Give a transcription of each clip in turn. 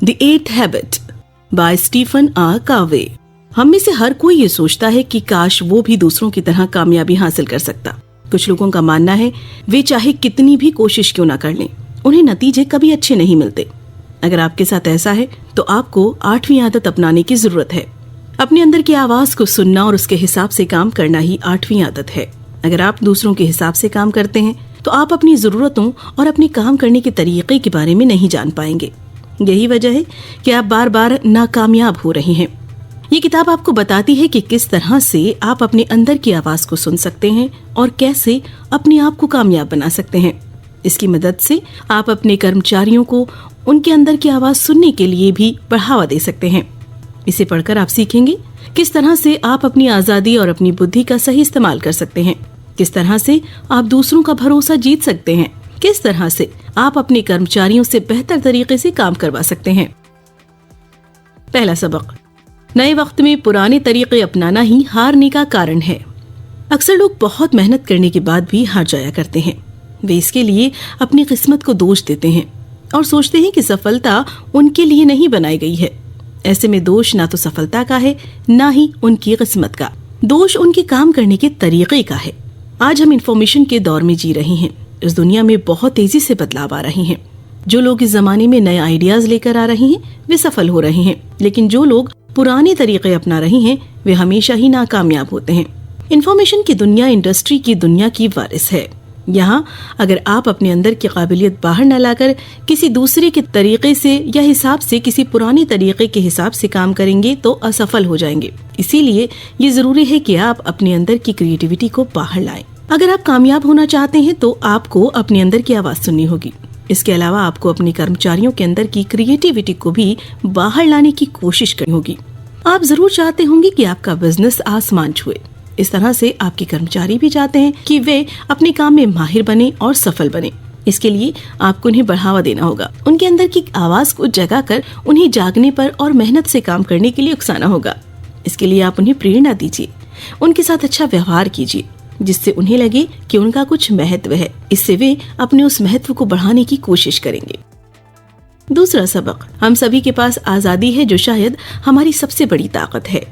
The eight habit by Stephen R Covey. हम में से हर कोई ये सोचता है कि काश वो भी दूसरों की तरह कामयाबी हासिल कर सकता। कुछ लोगों का मानना है वे चाहे कितनी भी कोशिश क्यों ना कर लें, उन्हें नतीजे कभी अच्छे नहीं मिलते। अगर आपके साथ ऐसा है तो आपको 8वीं आदत अपनाने की जरूरत है। अपने अंदर की आवाज को सुनना और उसके हिसाब से काम करना ही 8वीं आदत है। अगर आप दूसरों के हिसाब से काम करते हैं तो आप अपनी जरूरतों और अपने काम करने के तरीके के बारे में नहीं जान पाएंगे। यही वजह है कि आप बार बार नाकामयाब हो रहे हैं। ये किताब आपको बताती है कि किस तरह से आप अपने अंदर की आवाज को सुन सकते हैं और कैसे अपने आप को कामयाब बना सकते हैं। इसकी मदद से आप अपने कर्मचारियों को उनके अंदर की आवाज सुनने के लिए भी बढ़ावा दे सकते हैं। इसे पढ़कर आप सीखेंगे किस तरह से आप अपनी आजादी और अपनी बुद्धि का सही इस्तेमाल कर सकते हैं, किस तरह से आप दूसरों का भरोसा जीत सकते हैं, किस तरह से आप अपने कर्मचारियों से बेहतर तरीके से काम करवा सकते हैं। पहला सबक, नए वक्त में पुराने तरीके अपनाना ही हारने का कारण है। अक्सर लोग बहुत मेहनत करने के बाद भी हार जाया करते हैं। वे इसके लिए अपनी किस्मत को दोष देते हैं और सोचते हैं कि सफलता उनके लिए नहीं बनाई गई है। ऐसे में दोष ना तो सफलता का है, ना ही उनकी किस्मत का। दोष उनके काम करने के तरीके का है। आज हम इंफॉर्मेशन के दौर में जी रहे हैं। इस दुनिया में बहुत तेजी से बदलाव आ रहे हैं। जो लोग इस जमाने में नए आइडियाज लेकर आ रहे हैं वे सफल हो रहे हैं, लेकिन जो लोग पुराने तरीके अपना रहे हैं वे हमेशा ही नाकामयाब होते हैं। इंफॉर्मेशन की दुनिया इंडस्ट्री की दुनिया की वारिस है। यहाँ अगर आप अपने अंदर की काबिलियत बाहर न लाकर किसी दूसरे के तरीके से या हिसाब से, किसी पुराने तरीके के हिसाब से काम करेंगे तो असफल हो जाएंगे। इसीलिए ये जरूरी है कि आप अपने अंदर की क्रिएटिविटी को बाहर लाएं। अगर आप कामयाब होना चाहते हैं तो आपको अपने अंदर की आवाज सुननी होगी। इसके अलावा आपको अपने कर्मचारियों के अंदर की क्रिएटिविटी को भी बाहर लाने की कोशिश करनी होगी। आप जरूर चाहते होंगे कि आपका बिजनेस आसमान छुए। इस तरह से आपके कर्मचारी भी चाहते हैं कि वे अपने काम में माहिर बने और सफल बने। इसके लिए आपको उन्हें बढ़ावा देना होगा। उनके अंदर की आवाज को जगाकर उन्हें जागने पर और मेहनत से काम करने के लिए उकसाना होगा। इसके लिए आप उन्हें प्रेरणा दीजिए, उनके साथ अच्छा व्यवहार कीजिए, जिससे उन्हें लगे कि उनका कुछ महत्व है। इससे वे अपने उस महत्व को बढ़ाने की कोशिश करेंगे। दूसरा सबक, हम सभी के पास आजादी है जो शायद हमारी सबसे बड़ी ताकत है।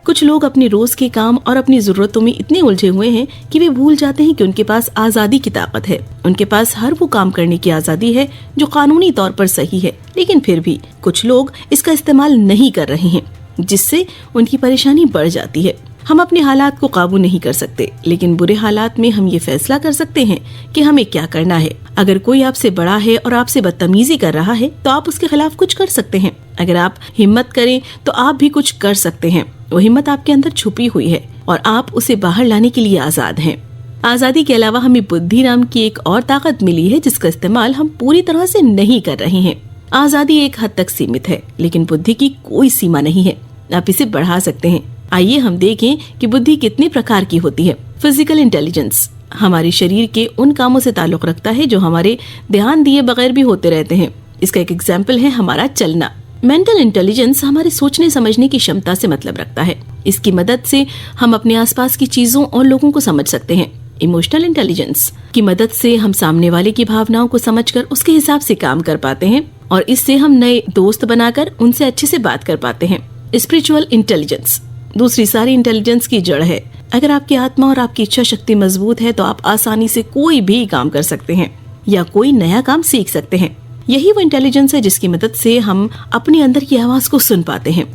कुछ लोग अपने रोज के काम और अपनी जरूरतों में इतने उलझे हुए हैं कि वे भूल जाते हैं कि उनके पास आजादी की ताकत है। उनके पास हर वो काम करने की आजादी है जो कानूनी तौर पर सही है, लेकिन फिर भी कुछ लोग इसका इस्तेमाल नहीं कर रहे हैं, जिससे उनकी परेशानी बढ़ जाती है। हम अपने हालात को काबू नहीं कर सकते, लेकिन बुरे हालात में हम ये फैसला कर सकते हैं कि हमें क्या करना है। अगर कोई आपसे बड़ा है और आपसे बदतमीजी कर रहा है तो आप उसके खिलाफ कुछ कर सकते हैं। अगर आप हिम्मत करें तो आप भी कुछ कर सकते हैं। वो हिम्मत आपके अंदर छुपी हुई है और आप उसे बाहर लाने के लिए आजाद हैं। आजादी के अलावा हमें बुद्धि नाम की एक और ताकत मिली है जिसका इस्तेमाल हम पूरी तरह से नहीं कर रहे हैं। आजादी एक हद तक सीमित है, लेकिन बुद्धि की कोई सीमा नहीं है। आप इसे बढ़ा सकते हैं। आइए हम देखें कि बुद्धि कितने प्रकार की होती है। फिजिकल इंटेलिजेंस हमारे शरीर के उन कामों से ताल्लुक रखता है जो हमारे ध्यान दिए बगैर भी होते रहते हैं। इसका एक एग्जाम्पल है हमारा चलना। मेंटल इंटेलिजेंस हमारे सोचने समझने की क्षमता से मतलब रखता है। इसकी मदद से हम अपने आसपास की चीजों और लोगों को समझ सकते हैं। इमोशनल इंटेलिजेंस की मदद से हम सामने वाले की भावनाओं को समझकर उसके हिसाब से काम कर पाते हैं और इससे हम नए दोस्त बनाकर उनसे अच्छे से बात कर पाते हैं। स्पिरिचुअल इंटेलिजेंस दूसरी सारी इंटेलिजेंस की जड़ है। अगर आपकी आत्मा और आपकी इच्छा शक्ति मजबूत है तो आप आसानी से कोई भी काम कर सकते हैं या कोई नया काम सीख सकते हैं। यही वो इंटेलिजेंस है जिसकी मदद से हम अपने अंदर की आवाज को सुन पाते हैं।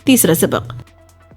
तीसरा सबक,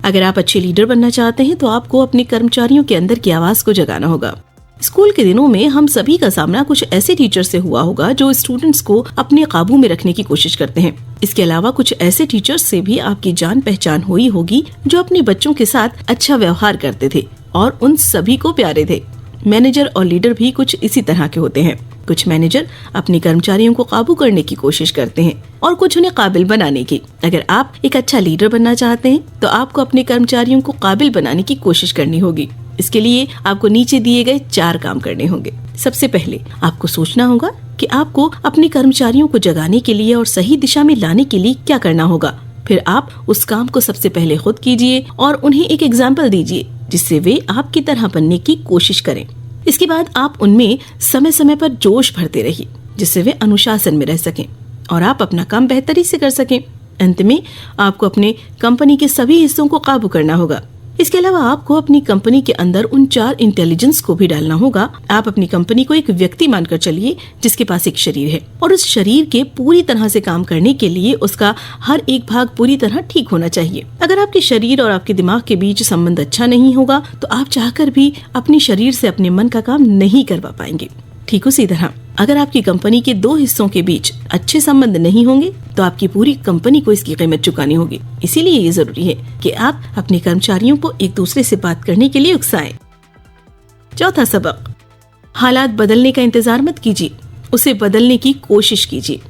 अगर आप अच्छे लीडर बनना चाहते हैं तो आपको अपने कर्मचारियों के अंदर की आवाज को जगाना होगा। स्कूल के दिनों में हम सभी का सामना कुछ ऐसे टीचर से हुआ होगा जो स्टूडेंट्स को अपने काबू में रखने की कोशिश करते हैं। इसके अलावा कुछ ऐसे टीचर्स से भी आपकी जान पहचान हुई होगी जो अपने बच्चों के साथ अच्छा व्यवहार करते थे और उन सभी को प्यारे थे। मैनेजर और लीडर भी कुछ इसी तरह के होते हैं। कुछ मैनेजर अपने कर्मचारियों को काबू करने की कोशिश करते हैं और कुछ उन्हें काबिल बनाने की। अगर आप एक अच्छा लीडर बनना चाहते हैं तो आपको अपने कर्मचारियों को काबिल बनाने की कोशिश करनी होगी। इसके लिए आपको नीचे दिए गए 4 काम करने होंगे। सबसे पहले आपको सोचना होगा कि आपको अपने कर्मचारियों को जगाने के लिए और सही दिशा में लाने के लिए क्या करना होगा। फिर आप उस काम को सबसे पहले खुद कीजिए और उन्हें एक एग्जाम्पल दीजिए जिससे वे आपकी तरह बनने की कोशिश करें। इसके बाद आप उनमें समय समय पर जोश भरते रहिए जिससे वे अनुशासन में रह सकें। और आप अपना काम बेहतरी से कर सकें। अंत में आपको अपने कंपनी के सभी हिस्सों को काबू करना होगा। इसके अलावा आपको अपनी कंपनी के अंदर उन 4 इंटेलिजेंस को भी डालना होगा। आप अपनी कंपनी को एक व्यक्ति मानकर चलिए जिसके पास एक शरीर है, और उस शरीर के पूरी तरह से काम करने के लिए उसका हर एक भाग पूरी तरह ठीक होना चाहिए। अगर आपके शरीर और आपके दिमाग के बीच संबंध अच्छा नहीं होगा तो आप चाहकर भी अपने शरीर से अपने मन का काम नहीं करवा पाएंगे। ठीक उसी तरह अगर आपकी कंपनी के 2 हिस्सों के बीच अच्छे संबंध नहीं होंगे तो आपकी पूरी कंपनी को इसकी कीमत चुकानी होगी। इसीलिए ये जरूरी है कि आप अपने कर्मचारियों को एक दूसरे से बात करने के लिए उकसाएं। चौथा सबक, हालात बदलने का इंतजार मत कीजिए, उसे बदलने की कोशिश कीजिए।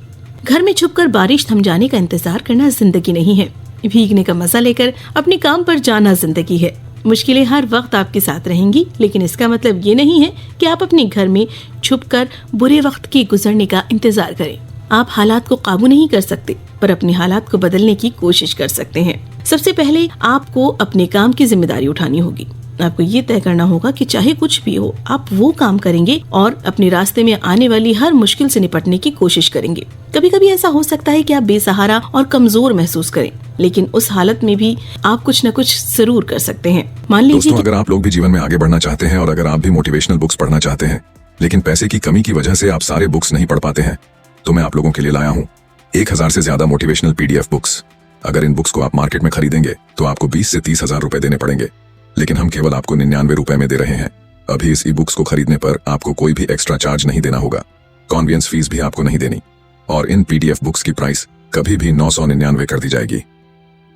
घर में छुपकर बारिश थम जाने का इंतजार करना जिंदगी नहीं है। भीगने का मजा लेकर अपने काम पर जाना जिंदगी है। मुश्किलें हर वक्त आपके साथ रहेंगी, लेकिन इसका मतलब ये नहीं है कि आप अपने घर में छुपकर बुरे वक्त के गुजरने का इंतजार करें। आप हालात को काबू नहीं कर सकते, पर अपने हालात को बदलने की कोशिश कर सकते हैं। सबसे पहले आपको अपने काम की जिम्मेदारी उठानी होगी। आपको ये तय करना होगा कि चाहे कुछ भी हो आप वो काम करेंगे और अपने रास्ते में आने वाली हर मुश्किल से निपटने की कोशिश करेंगे। कभी कभी ऐसा हो सकता है कि आप बेसहारा और कमजोर महसूस करें, लेकिन उस हालत में भी आप कुछ न कुछ जरूर कर सकते हैं। मान लीजिए अगर आप लोग भी जीवन में आगे बढ़ना चाहते हैं और अगर आप भी मोटिवेशनल बुक्स पढ़ना चाहते हैं, लेकिन पैसे की कमी की वजह से आप सारे बुक्स नहीं पढ़ पाते हैं, तो मैं आप लोगों के लिए लाया हूँ 1000 से ज्यादा मोटिवेशनल PDF बुक्स। अगर इन बुक्स को आप मार्केट में खरीदेंगे तो आपको 20 से 30 हजार रुपए देने पड़ेंगे, लेकिन हम केवल आपको 99 रुपए में दे रहे हैं। अभी इस ई-बुक्स को खरीदने पर आपको कोई भी एक्स्ट्रा चार्ज नहीं देना होगा, कन्वीनियंस फीस भी आपको नहीं देनी, और इन PDF बुक्स की प्राइस कभी भी 999 कर दी जाएगी।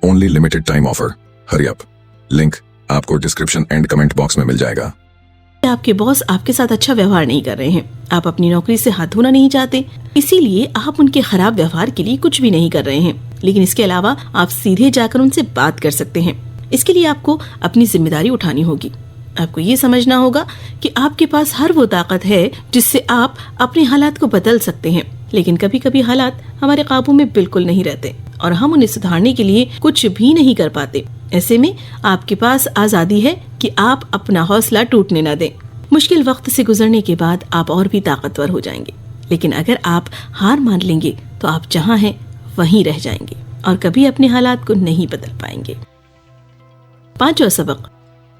Only limited time offer, hurry up. Link आपको डिस्क्रिप्शन एंड कमेंट बॉक्स में मिल जाएगा। आपके बॉस आपके साथ अच्छा व्यवहार नहीं कर रहे हैं, आप अपनी नौकरी से हाथ धोना नहीं चाहते, इसीलिए आप उनके खराब व्यवहार के लिए कुछ भी नहीं कर रहे हैं, लेकिन इसके अलावा आप सीधे जाकर उनसे बात कर सकते हैं। इसके लिए आपको अपनी जिम्मेदारी उठानी होगी। आपको ये समझना होगा कि आपके पास हर वो ताकत है जिससे आप अपने हालात को बदल सकते हैं, लेकिन कभी कभी हालात हमारे काबू में बिल्कुल नहीं रहते और हम उन्हें सुधारने के लिए कुछ भी नहीं कर पाते। ऐसे में आपके पास आजादी है कि आप अपना हौसला टूटने न दें। मुश्किल वक्त से गुजरने के बाद आप और भी ताकतवर हो जाएंगे, लेकिन अगर आप हार मान लेंगे तो आप जहाँ हैं वहीं रह जाएंगे और कभी अपने हालात को नहीं बदल पाएंगे। 5वां सबक,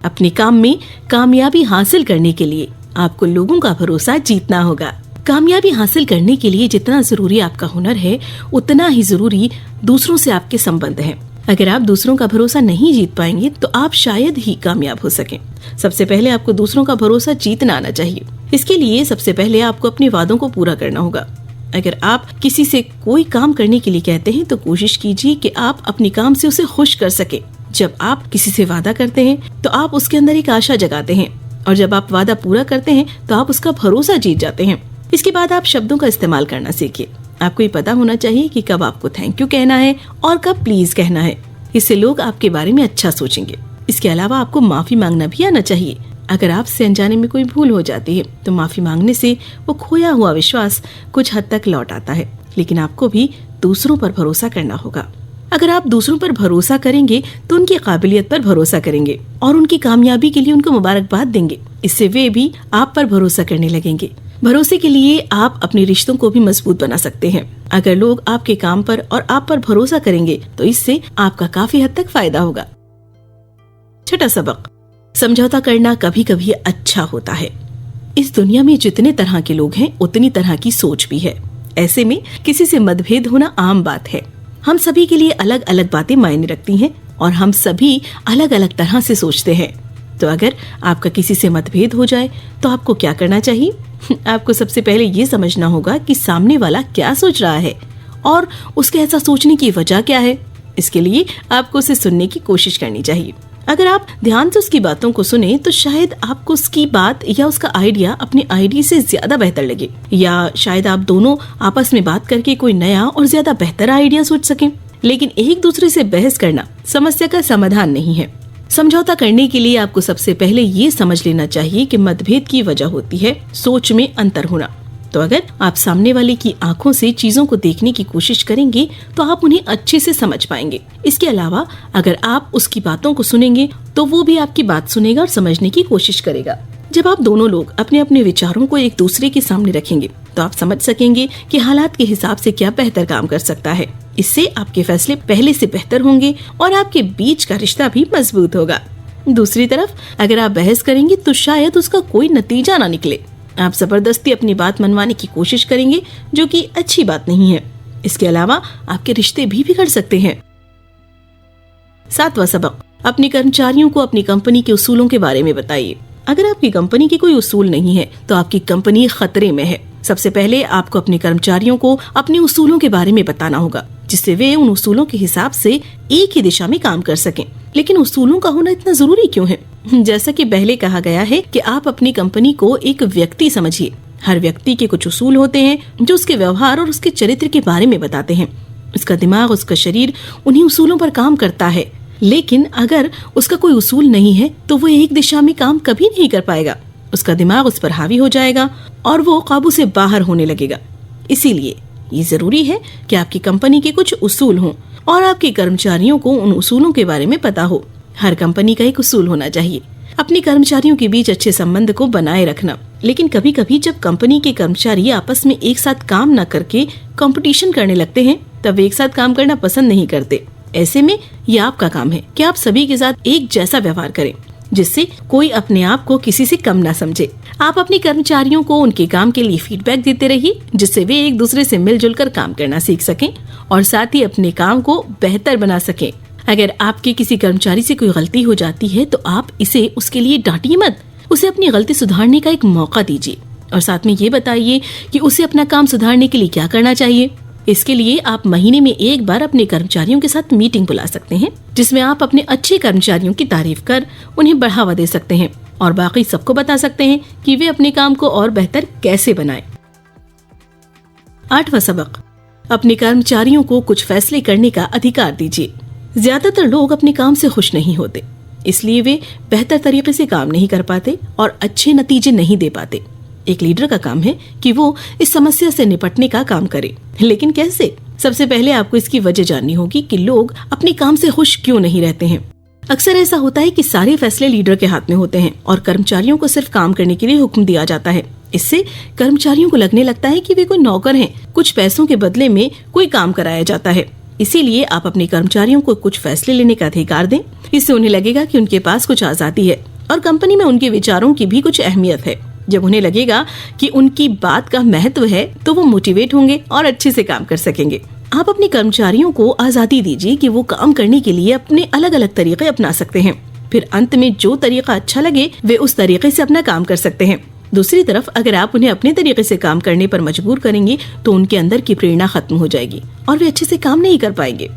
अपने काम में कामयाबी हासिल करने के लिए आपको लोगों का भरोसा जीतना होगा। कामयाबी हासिल करने के लिए जितना जरूरी आपका हुनर है, उतना ही जरूरी दूसरों से आपके संबंध हैं। अगर आप दूसरों का भरोसा नहीं जीत पाएंगे तो आप शायद ही कामयाब हो सकें। सबसे पहले आपको दूसरों का भरोसा जीतना आना चाहिए। इसके लिए सबसे पहले आपको अपने वादों को पूरा करना होगा। अगर आप किसी से कोई काम करने के लिए कहते हैं तो कोशिश कीजिए कि आप अपने काम से उसे खुश कर सके। जब आप किसी से वादा करते हैं तो आप उसके अंदर एक आशा जगाते हैं, और जब आप वादा पूरा करते हैं तो आप उसका भरोसा जीत जाते हैं। इसके बाद आप शब्दों का इस्तेमाल करना सीखिए। आपको ये पता होना चाहिए कि कब आपको थैंक यू कहना है और कब प्लीज कहना है। इससे लोग आपके बारे में अच्छा सोचेंगे। इसके अलावा आपको माफी मांगना भी आना चाहिए। अगर आपसे अनजाने में कोई भूल हो जाती है तो माफी मांगने से वो खोया हुआ विश्वास कुछ हद तक लौट आता है, लेकिन आपको भी दूसरों पर भरोसा करना होगा। अगर आप दूसरों पर भरोसा करेंगे तो उनकी काबिलियत पर भरोसा करेंगे और उनकी कामयाबी के लिए उनको मुबारकबाद देंगे। इससे वे भी आप पर भरोसा करने लगेंगे। भरोसे के लिए आप अपने रिश्तों को भी मजबूत बना सकते हैं। अगर लोग आपके काम पर और आप पर भरोसा करेंगे तो इससे आपका काफी हद तक फायदा होगा। 6वां सबक, समझौता करना कभी कभी अच्छा होता है। इस दुनिया में जितने तरह के लोग हैं उतनी तरह की सोच भी है। ऐसे में किसी से मतभेद होना आम बात है। हम सभी के लिए अलग अलग बातें मायने रखती हैं और हम सभी अलग अलग तरह से सोचते हैं। तो अगर आपका किसी से मतभेद हो जाए तो आपको क्या करना चाहिए? आपको सबसे पहले ये समझना होगा कि सामने वाला क्या सोच रहा है और उसके ऐसा सोचने की वजह क्या है। इसके लिए आपको उसे सुनने की कोशिश करनी चाहिए। अगर आप ध्यान से उसकी बातों को सुने तो शायद आपको उसकी बात या उसका आइडिया अपने आइडिया से ज्यादा बेहतर लगे, या शायद आप दोनों आपस में बात करके कोई नया और ज्यादा बेहतर आइडिया सोच सकें। लेकिन एक दूसरे से बहस करना समस्या का समाधान नहीं है। समझौता करने के लिए आपको सबसे पहले ये समझ लेना चाहिए कि मतभेद की वजह होती है सोच में अंतर होना। तो अगर आप सामने वाले की आंखों से चीजों को देखने की कोशिश करेंगे तो आप उन्हें अच्छे से समझ पाएंगे। इसके अलावा अगर आप उसकी बातों को सुनेंगे तो वो भी आपकी बात सुनेगा और समझने की कोशिश करेगा। जब आप दोनों लोग अपने अपने विचारों को एक दूसरे के सामने रखेंगे तो आप समझ सकेंगे कि हालात के हिसाब से क्या बेहतर काम कर सकता है। इससे आपके फैसले पहले से बेहतर होंगे और आपके बीच का रिश्ता भी मजबूत होगा। दूसरी तरफ अगर आप बहस करेंगे तो शायद उसका कोई नतीजा ना निकले। आप जबरदस्ती अपनी बात मनवाने की कोशिश करेंगे, जो कि अच्छी बात नहीं है। इसके अलावा आपके रिश्ते भी बिगड़ सकते हैं। 7वां सबक, अपने कर्मचारियों को अपनी कंपनी के उसूलों के बारे में बताइए। अगर आपकी कंपनी के कोई उसूल नहीं है तो आपकी कंपनी खतरे में है। सबसे पहले आपको अपने कर्मचारियों को अपने उसूलों के बारे में बताना होगा, जिससे वे उन उसूलों के हिसाब से एक ही दिशा में काम कर सकें। लेकिन उसूलों का होना इतना जरूरी क्यों है? जैसा कि पहले कहा गया है कि आप अपनी कंपनी को एक व्यक्ति समझिए। हर व्यक्ति के कुछ उसूल होते हैं जो उसके व्यवहार और उसके चरित्र के बारे में बताते हैं। उसका दिमाग, उसका शरीर उन्हीं उसूलों पर काम करता है। लेकिन अगर उसका कोई उसूल नहीं है तो वो एक दिशा में काम कभी नहीं कर पाएगा। उसका दिमाग उस पर हावी हो जाएगा और वो काबू से बाहर होने लगेगा। इसीलिए ये जरूरी है कि आपकी कंपनी के कुछ उसूल हों और आपके कर्मचारियों को उन उसूलों के बारे में पता हो। हर कंपनी का एक उसूल होना चाहिए। अपने कर्मचारियों के बीच अच्छे संबंध को बनाए रखना। लेकिन कभी कभी जब कंपनी के कर्मचारी आपस में एक साथ काम न करके कंपटीशन करने लगते हैं, तब वे एक साथ काम करना पसंद नहीं करते। ऐसे में ये आपका काम है कि आप सभी के साथ एक जैसा व्यवहार करें, जिससे कोई अपने आप को किसी से कम ना समझे। आप अपने कर्मचारियों को उनके काम के लिए फीडबैक देते रहिए, जिससे वे एक दूसरे से मिलजुल कर काम करना सीख सकें और साथ ही अपने काम को बेहतर बना सकें। अगर आपके किसी कर्मचारी से कोई गलती हो जाती है तो आप इसे उसके लिए डांटिए मत, उसे अपनी गलती सुधारने का एक मौका दीजिए और साथ में ये बताइए कि उसे अपना काम सुधारने के लिए क्या करना चाहिए। इसके लिए आप महीने में एक बार अपने कर्मचारियों के साथ मीटिंग बुला सकते हैं, जिसमें आप अपने अच्छे कर्मचारियों की तारीफ कर उन्हें बढ़ावा दे सकते हैं और बाकी सबको बता सकते हैं कि वे अपने काम को और बेहतर कैसे बनाएं। 8वां सबक, अपने कर्मचारियों को कुछ फैसले करने का अधिकार दीजिए। ज्यादातर लोग अपने काम से खुश नहीं होते, इसलिए वे बेहतर तरीके से काम नहीं कर पाते और अच्छे नतीजे नहीं दे पाते। एक लीडर का काम है कि वो इस समस्या से निपटने का काम करे। लेकिन कैसे? सबसे पहले आपको इसकी वजह जाननी होगी कि लोग अपने काम से खुश क्यों नहीं रहते हैं। अक्सर ऐसा होता है कि सारे फैसले लीडर के हाथ में होते हैं और कर्मचारियों को सिर्फ काम करने के लिए हुक्म दिया जाता है। इससे कर्मचारियों को लगने लगता है कि वे कोई नौकर हैं, कुछ पैसों के बदले में कोई काम कराया जाता है। इसीलिए आप अपने कर्मचारियों को कुछ फैसले लेने का अधिकार दें। इससे उन्हें लगेगा कि उनके पास कुछ आजादी है और कंपनी में उनके विचारों की भी कुछ अहमियत है। जब उन्हें लगेगा कि उनकी बात का महत्व है तो वो मोटिवेट होंगे और अच्छे से काम कर सकेंगे। आप अपने कर्मचारियों को आजादी दीजिए कि वो काम करने के लिए अपने अलग अलग तरीके अपना सकते हैं। फिर अंत में जो तरीका अच्छा लगे वे उस तरीके से अपना काम कर सकते हैं। दूसरी तरफ अगर आप उन्हें अपने तरीके से काम करने पर मजबूर करेंगे तो उनके अंदर की प्रेरणा खत्म हो जाएगी और वे अच्छे से काम नहीं कर पाएंगे।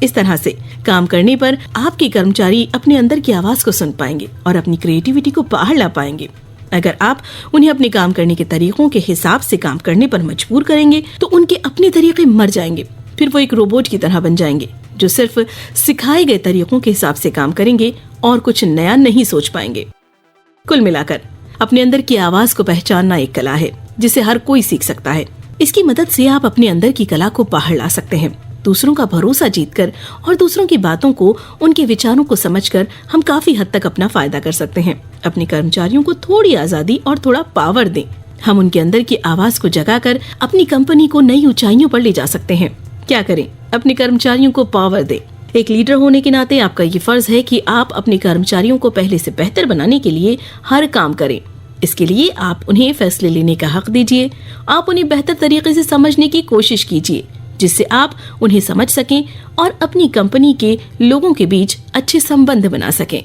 इस तरह से काम करने पर आपके कर्मचारी अपने अंदर की आवाज को सुन पाएंगे और अपनी क्रिएटिविटी को बाहर ला पाएंगे। अगर आप उन्हें अपने काम करने के तरीकों के हिसाब से काम करने पर मजबूर करेंगे तो उनके अपने तरीके मर जाएंगे। फिर वो एक रोबोट की तरह बन जाएंगे जो सिर्फ सिखाए गए तरीकों के हिसाब से काम करेंगे और कुछ नया नहीं सोच पाएंगे। कुल मिलाकर अपने अंदर की आवाज को पहचानना एक कला है जिसे हर कोई सीख सकता है। इसकी मदद से आप अपने अंदर की कला को बाहर ला सकते हैं। दूसरों का भरोसा जीतकर और दूसरों की बातों को, उनके विचारों को समझकर हम काफी हद तक अपना फायदा कर सकते हैं। अपने कर्मचारियों को थोड़ी आजादी और थोड़ा पावर दें। हम उनके अंदर की आवाज को जगाकर अपनी कंपनी को नई ऊंचाइयों पर ले जा सकते हैं। क्या करें? अपने कर्मचारियों को पावर दें। एक लीडर होने के नाते आपका ये फर्ज है कि आप अपने कर्मचारियों को पहले से बेहतर बनाने के लिए हर काम करें। इसके लिए आप उन्हें फैसले लेने का हक दीजिए। आप उन्हें बेहतर तरीके से समझने की कोशिश कीजिए, जिससे आप उन्हें समझ सकें और अपनी कंपनी के लोगों के बीच अच्छे संबंध बना सकें।